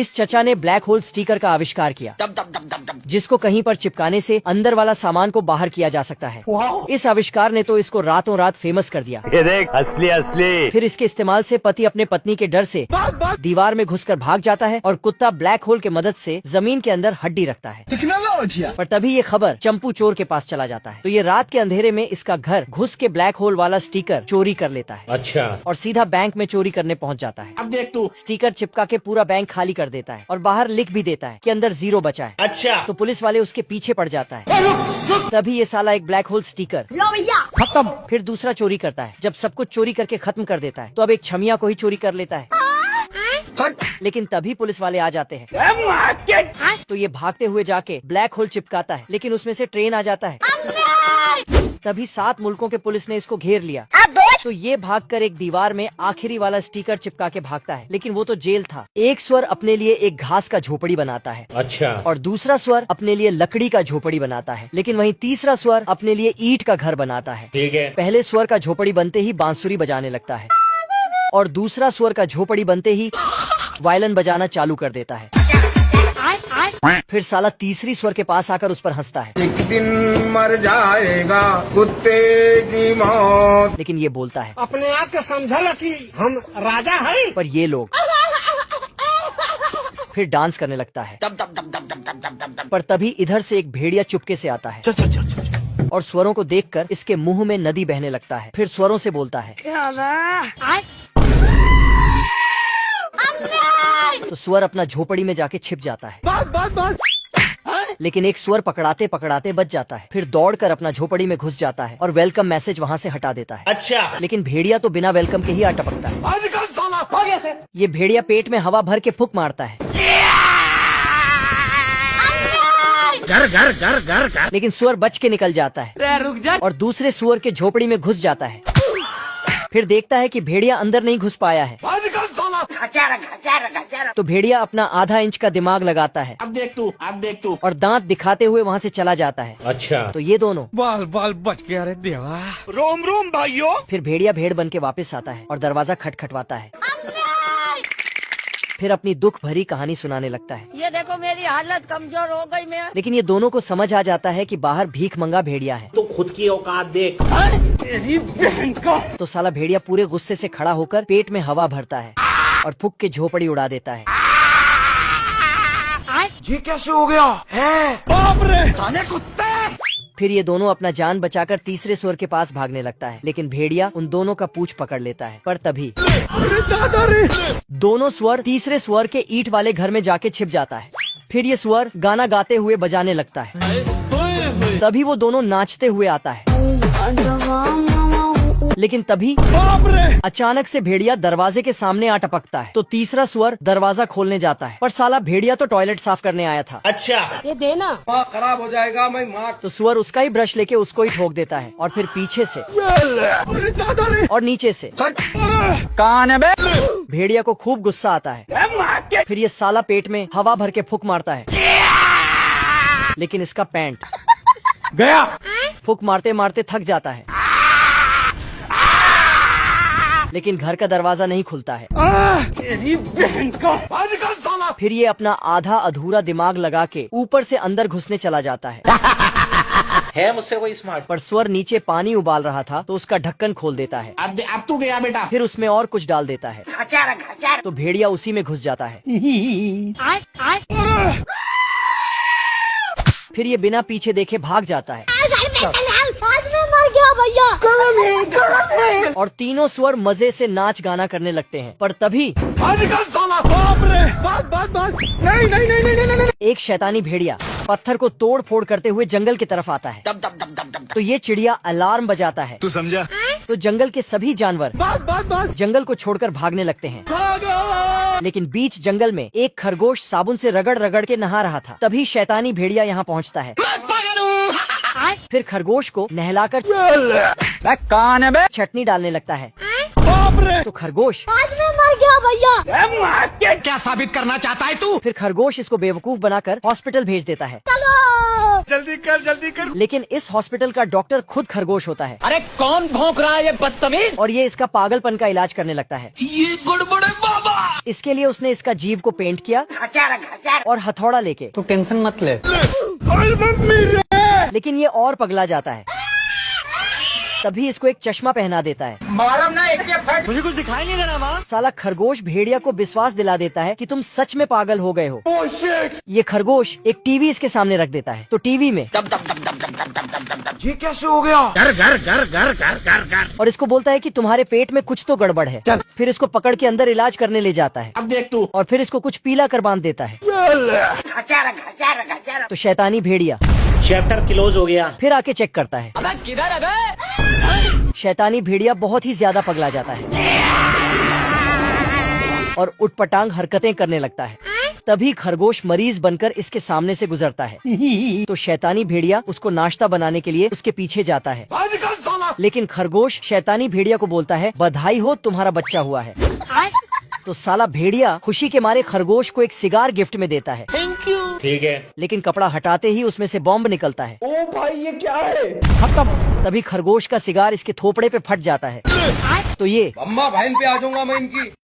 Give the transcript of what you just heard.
इस चचा ने ब्लैक होल स्टिकर का आविष्कार किया, जिसको कहीं पर चिपकाने से अंदर वाला सामान को बाहर किया जा सकता है। इस आविष्कार ने तो इसको रातों रात फेमस कर दिया। ये देख, असली असली। फिर इसके इस्तेमाल से पति अपने पत्नी के डर से दीवार में घुसकर भाग जाता है और कुत्ता ब्लैक होल के मदद से जमीन के अंदर हड्डी रखता है। पर तभी ये खबर चंपू चोर के पास चला जाता है, तो ये रात के अंधेरे में इसका घर घुस के ब्लैक होल वाला स्टिकर चोरी कर लेता है। अच्छा। और सीधा बैंक में चोरी करने पहुंच जाता है। अब देख तू। स्टिकर चिपका के पूरा बैंक खाली कर देता है और बाहर लिख भी देता है कि अंदर 0 बचा है। अच्छा। तो पुलिस वाले उसके पीछे पड़ जाता है। तभी ये साला एक ब्लैक होल स्टिकर खत्म। फिर दूसरा चोरी करता है। जब सब कुछ चोरी करके खत्म कर देता है तो अब एक छमिया को ही चोरी कर लेता है। लेकिन तभी पुलिस वाले आ जाते हैं, तो ये भागते हुए जाके ब्लैक होल चिपकाता है, लेकिन उसमें से ट्रेन आ जाता है। तभी 7 मुल्कों के पुलिस ने इसको घेर लिया, तो ये भागकर एक दीवार में आखिरी वाला स्टिकर चिपका के भागता है, लेकिन वो तो जेल था। एक स्वर अपने लिए एक घास का झोपड़ी बनाता है। अच्छा। और दूसरा स्वर अपने लिए लकड़ी का झोपड़ी बनाता है, लेकिन वहीं तीसरा स्वर अपने लिए ईंट का घर बनाता है। ठीक है। पहले स्वर का झोपड़ी बनते ही बांसुरी बजाने लगता है और दूसरा स्वर का झोपड़ी बनते ही वायलिन बजाना चालू कर देता है। फिर साला तीसरी स्वर के पास आकर उस पर हंसता है। एक दिन मर जाएगा कुत्ते की मौत। लेकिन ये बोलता है, अपने आप के समझल कि हम राजा हैं। पर ये लोग फिर डांस करने लगता है। पर तभी इधर से एक भेड़िया चुपके से आता है और स्वरों को देखकर इसके मुंह में नदी बहने लगता है। फिर स्वरों से बोलता है, तो स्वर अपना झोपड़ी में जाके छिप जाता है। लेकिन एक स्वर पकड़ाते पकड़ाते बच जाता है। फिर दौड़कर अपना झोपड़ी में घुस जाता है और वेलकम मैसेज वहाँ से हटा देता है। अच्छा। लेकिन भेड़िया तो बिना वेलकम के ही आ टपकता है। ये भेड़िया पेट में हवा भर के फूंक मारता है। घर घर घर घर घर। लेकिन सुअर बच के निकल जाता है रुक जा। और दूसरे सुअर के झोपड़ी में घुस जाता है। फिर देखता है कि भेड़िया अंदर नहीं घुस पाया है, तो भेड़िया अपना आधा इंच का दिमाग लगाता है अब देख तू। और दांत दिखाते हुए वहाँ से चला जाता है। अच्छा। तो ये दोनों बाल बाल बच गया रे देवा। रोम रोम भाइयों। फिर भेड़िया भेड़ बन के वापस आता है और दरवाजा खटखटवाता है। फिर अपनी दुख भरी कहानी सुनाने लगता है। ये देखो मेरी हालत कमजोर हो गई मैं। लेकिन ये दोनों को समझ आ जाता है कि बाहर भीख मंगा भेड़िया है। तो खुद की औकात देख। तो साला भेड़िया पूरे गुस्से से खड़ा होकर पेट में हवा भरता है और फूंक के झोपड़ी उड़ा देता है। ये कैसे हो गया है? बाप रे खाने कुत्ते। फिर ये दोनों अपना जान बचाकर तीसरे स्वर के पास भागने लगता है, लेकिन भेड़िया उन दोनों का पूंछ पकड़ लेता है। पर तभी दोनों स्वर तीसरे स्वर के ईंट वाले घर में जाके छिप जाता है। फिर ये स्वर गाना गाते हुए बजाने लगता है। तभी वो दोनों नाचते हुए आता है। लेकिन तभी अचानक से भेड़िया दरवाजे के सामने आ टपकता है, तो तीसरा स्वर दरवाजा खोलने जाता है। पर साला भेड़िया तो टॉयलेट साफ करने आया था। अच्छा। ये देना। खराब हो जाएगा मैं माँ। तो स्वर उसका ही ब्रश लेके उसको ही ठोक देता है और फिर पीछे से और नीचे से। कौन है बे? भेड़िया को खूब गुस्सा आता है। फिर ये साला पेट में हवा भर के फूंक मारता है, लेकिन इसका पैंट गया। फूंक मारते मारते थक जाता है, लेकिन घर का दरवाजा नहीं खुलता है। तेरी बहन का। फिर ये अपना आधा अधूरा दिमाग लगा के ऊपर से अंदर घुसने चला जाता है मुझसे कोई स्मार्ट। पर स्वर नीचे पानी उबाल रहा था, तो उसका ढक्कन खोल देता है। अब तू गया बेटा। फिर उसमें और कुछ डाल देता है, तो भेड़िया उसी में घुस जाता है। फिर ये बिना पीछे देखे भाग जाता है मर गया भैया। और तीनों स्वर मजे से नाच गाना करने लगते हैं। पर तभी एक शैतानी भेड़िया पत्थर को तोड़ फोड़ करते हुए जंगल की तरफ आता है। तो ये चिड़िया अलार्म बजाता है। तू समझा? तो जंगल के सभी जानवर जंगल को छोड़कर भागने लगते हैं। लेकिन बीच जंगल में एक खरगोश साबुन से रगड़ रगड़ के नहा रहा था। तभी शैतानी भेड़िया यहाँ पहुँचता है। फिर खरगोश को नहलाकर कौन है बे? चटनी डालने लगता है। तो खरगोश आज मैं मर गया भैया। क्या साबित करना चाहता है तू? फिर खरगोश इसको बेवकूफ बनाकर हॉस्पिटल भेज देता है। जल्दी कर। लेकिन इस हॉस्पिटल का डॉक्टर खुद खरगोश होता है। अरे कौन भौंक रहा है ये बदतमीज? और ये इसका पागलपन का इलाज करने लगता है। ये गड़बड़ है बाबा। इसके लिए उसने इसका जीव को पेंट किया और हथौड़ा लेके। तू टेंशन मत ले। लेकिन ये और पगला जाता है, तभी इसको एक चश्मा पहना देता है। मुझे कुछ दिखाई नहीं दे रहा माँ। साला खरगोश भेड़िया को विश्वास दिला देता है कि तुम सच में पागल हो गए हो। ये खरगोश एक टीवी इसके सामने रख देता है, तो टीवी में ये कैसे हो गया? घर घर घर घर घर घर घर। और इसको बोलता है कि तुम्हारे पेट में कुछ तो गड़बड़ है। फिर इसको पकड़ के अंदर इलाज करने ले जाता है। अब देख तू। और फिर इसको कुछ पीला कर बांध देता है। तो शैतानी भेड़िया चैप्टर क्लोज हो गया। फिर आके चेक करता है। अबे किधर है बे? शैतानी भेड़िया बहुत ही ज्यादा पगला जाता है और उटपटांग हरकतें करने लगता है। तभी खरगोश मरीज बनकर इसके सामने से गुजरता है। तो शैतानी भेड़िया उसको नाश्ता बनाने के लिए उसके पीछे जाता है। लेकिन खरगोश शैतानी भेड़िया को बोलता है, बधाई हो तुम्हारा बच्चा हुआ है। तो साला भेड़िया खुशी के मारे खरगोश को एक सिगार गिफ्ट में देता है। ठीक है। लेकिन कपड़ा हटाते ही उसमें से बॉम्ब निकलता है। ओ भाई ये क्या है? तभी खरगोश का सिगार इसके थोपड़े पे फट जाता है। तो ये अम्मा बहन पे आ जाऊंगा मैं इनकी।